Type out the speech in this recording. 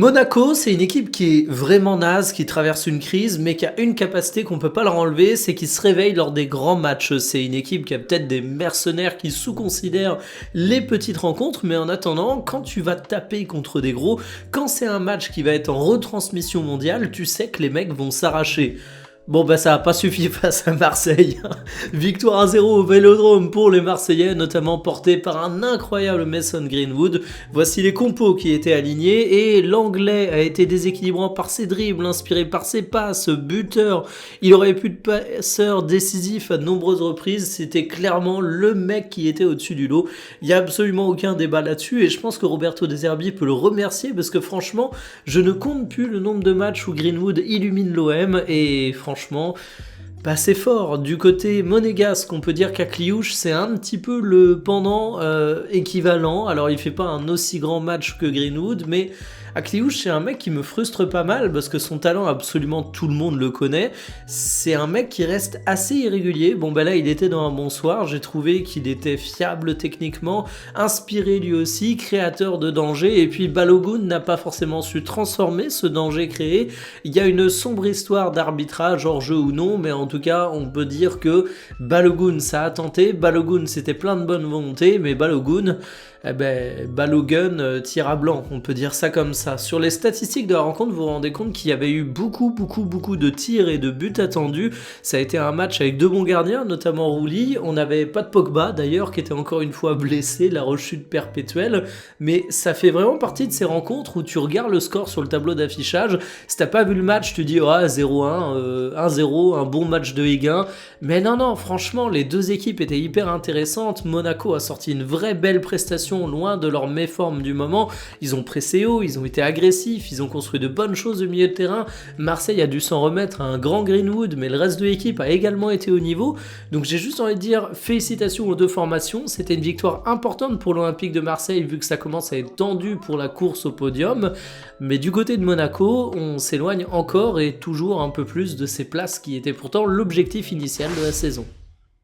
Monaco, c'est une équipe qui est vraiment naze, qui traverse une crise, mais qui a une capacité qu'on peut pas leur enlever, c'est qu'ils se réveillent lors des grands matchs. C'est une équipe qui a peut-être des mercenaires qui sous-considèrent les petites rencontres, mais en attendant, quand tu vas taper contre des gros, quand c'est un match qui va être en retransmission mondiale, tu sais que les mecs vont s'arracher. Bon bah ça a pas suffi face à Marseille. Victoire 1-0 au Vélodrome pour les Marseillais, notamment porté par un incroyable Mason Greenwood. Voici les compos qui étaient alignés et l'Anglais a été déséquilibrant par ses dribbles, inspiré par ses passes, buteur. Il aurait pu être passeur décisif à de nombreuses reprises. C'était clairement le mec qui était au-dessus du lot. Il y a absolument aucun débat là-dessus et je pense que Roberto De Zerbi peut le remercier parce que franchement, je ne compte plus le nombre de matchs où Greenwood illumine l'OM et franchement, bah c'est fort. Du côté monégasque, on peut dire qu'Akliouche, c'est un petit peu le pendant équivalent. Alors, il fait pas un aussi grand match que Greenwood, mais Akliouche, c'est un mec qui me frustre pas mal parce que son talent, absolument tout le monde le connaît. C'est un mec qui reste assez irrégulier. Bon, bah là, il était dans un bon soir. J'ai trouvé qu'il était fiable techniquement, inspiré lui aussi, créateur de danger. Et puis, Balogun n'a pas forcément su transformer ce danger créé. Il y a une sombre histoire d'arbitrage, hors jeu ou non, mais en tout cas, on peut dire que Balogun, ça a tenté. Balogun, c'était plein de bonne volonté, mais Balogun, Balogun tire à blanc, on peut dire ça comme ça. Sur les statistiques de la rencontre, vous vous rendez compte qu'il y avait eu beaucoup de tirs et de buts attendus. Ça a été un match avec deux bons gardiens, notamment Rouli. On n'avait pas de Pogba d'ailleurs, qui était encore une fois blessé, la rechute perpétuelle. Mais ça fait vraiment partie de ces rencontres où tu regardes le score sur le tableau d'affichage. Si t'as pas vu le match, tu dis 0-1, 1-0, un bon match de Ligue 1. Mais non, franchement, les deux équipes étaient hyper intéressantes. Monaco a sorti une vraie belle prestation, loin de leur méforme du moment. Ils ont pressé haut, ils ont été agressifs, ils ont construit de bonnes choses au milieu de terrain. Marseille a dû s'en remettre à un grand Greenwood, mais le reste de l'équipe a également été au niveau. Donc j'ai juste envie de dire félicitations aux deux formations. C'était une victoire importante pour l'Olympique de Marseille vu que ça commence à être tendu pour la course au podium. Mais du côté de Monaco, on s'éloigne encore et toujours un peu plus de ces places qui étaient pourtant l'objectif initial de la saison.